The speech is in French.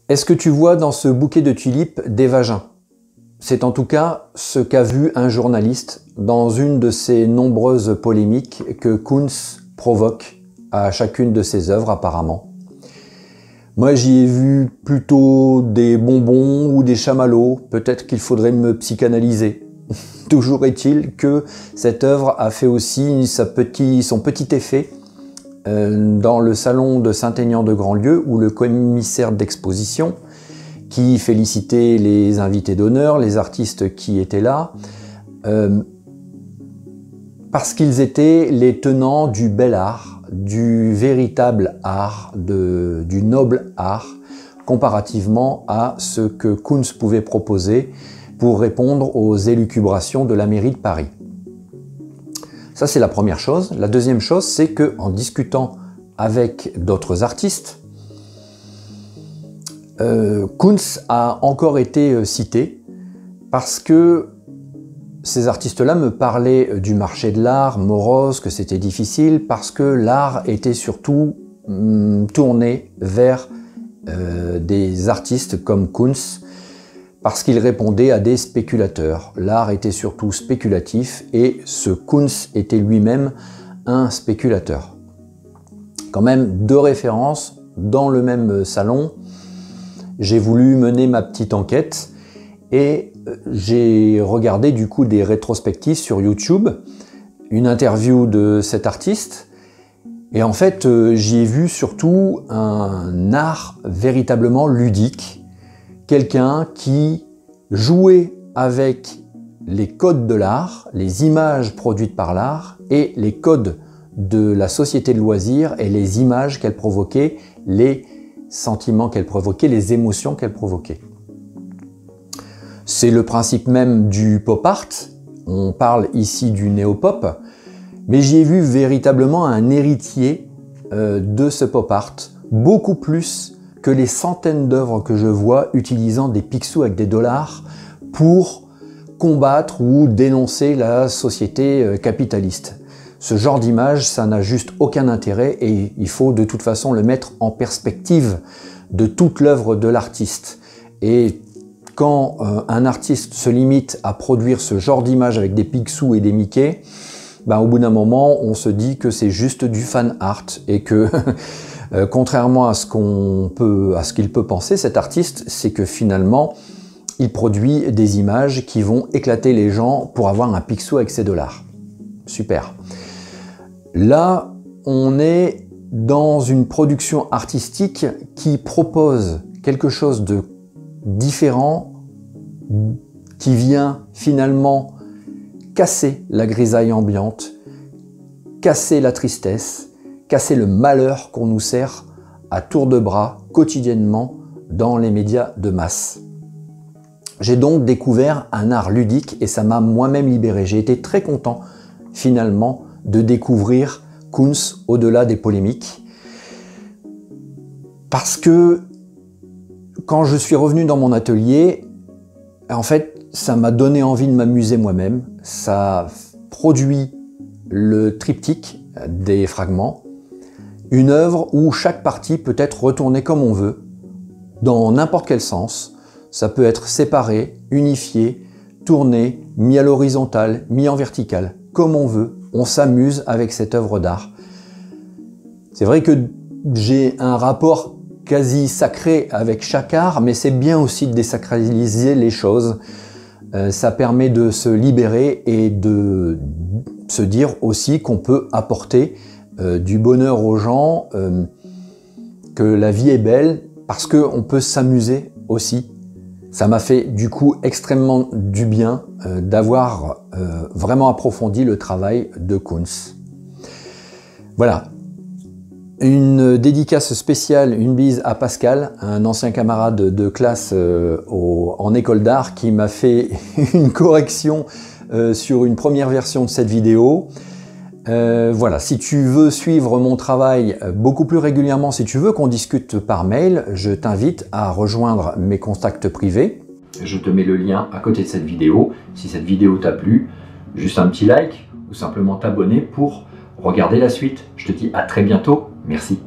Est-ce que tu vois dans ce bouquet de tulipes des vagins? C'est en tout cas ce qu'a vu un journaliste dans une de ces nombreuses polémiques que Kunz provoque à chacune de ses œuvres apparemment. Moi j'y ai vu plutôt des bonbons ou des chamallows, peut-être qu'il faudrait me psychanalyser. Toujours est-il que cette œuvre a fait aussi son petit effet dans le salon de Saint-Aignan-de-Grandlieu où le commissaire d'exposition, qui félicitait les invités d'honneur, les artistes qui étaient là, parce qu'ils étaient les tenants du bel art, du véritable art, du noble art, comparativement à ce que Kunz pouvait proposer pour répondre aux élucubrations de la mairie de Paris. Ça, c'est la première chose. La deuxième chose, c'est qu'en discutant avec d'autres artistes, Kunz a encore été cité parce que ces artistes-là me parlaient du marché de l'art morose, que c'était difficile, parce que l'art était surtout tourné vers des artistes comme Kunz, parce qu'il répondait à des spéculateurs. L'art était surtout spéculatif et ce Kunz était lui-même un spéculateur. Quand même deux références dans le même salon. J'ai voulu mener ma petite enquête et j'ai regardé du coup des rétrospectives sur YouTube, une interview de cet artiste. Et en fait, j'y ai vu surtout un art véritablement ludique. Quelqu'un qui jouait avec les codes de l'art, les images produites par l'art et les codes de la société de loisirs et les images qu'elle provoquait, les sentiments qu'elle provoquait, les émotions qu'elle provoquait. C'est le principe même du pop art. On parle ici du néo-pop, mais j'y ai vu véritablement un héritier de ce pop art, beaucoup plus que les centaines d'œuvres que je vois utilisant des pixels avec des dollars pour combattre ou dénoncer la société capitaliste. Ce genre d'image, ça n'a juste aucun intérêt et il faut de toute façon le mettre en perspective de toute l'œuvre de l'artiste. Et quand un artiste se limite à produire ce genre d'image avec des pixels et des Mickey, ben, au bout d'un moment, on se dit que c'est juste du fan art et que contrairement à ce qu'il peut penser, cet artiste, c'est que finalement, il produit des images qui vont éclater les gens pour avoir un pixel avec ses dollars. Super. Là, on est dans une production artistique qui propose quelque chose de différent, qui vient finalement casser la grisaille ambiante, casser la tristesse, casser le malheur qu'on nous sert à tour de bras quotidiennement dans les médias de masse. J'ai donc découvert un art ludique et ça m'a moi-même libéré. J'ai été très content finalement de découvrir Kunz au-delà des polémiques parce que quand je suis revenu dans mon atelier, en fait, ça m'a donné envie de m'amuser moi-même. Ça produit le triptyque des fragments. Une œuvre où chaque partie peut être retournée comme on veut, dans n'importe quel sens. Ça peut être séparé, unifié, tourné, mis à l'horizontale, mis en verticale, comme on veut. On s'amuse avec cette œuvre d'art. C'est vrai que j'ai un rapport quasi sacré avec chaque art, mais c'est bien aussi de désacraliser les choses. Ça permet de se libérer et de se dire aussi qu'on peut apporter du bonheur aux gens, que la vie est belle parce qu'on peut s'amuser aussi. Ça m'a fait du coup extrêmement du bien d'avoir vraiment approfondi le travail de Kunz. Voilà, une dédicace spéciale, une bise à Pascal, un ancien camarade de classe en école d'art qui m'a fait une correction sur une première version de cette vidéo. Voilà, si tu veux suivre mon travail beaucoup plus régulièrement, si tu veux qu'on discute par mail, je t'invite à rejoindre mes contacts privés. Je te mets le lien à côté de cette vidéo. Si cette vidéo t'a plu, juste un petit like ou simplement t'abonner pour regarder la suite. Je te dis à très bientôt. Merci.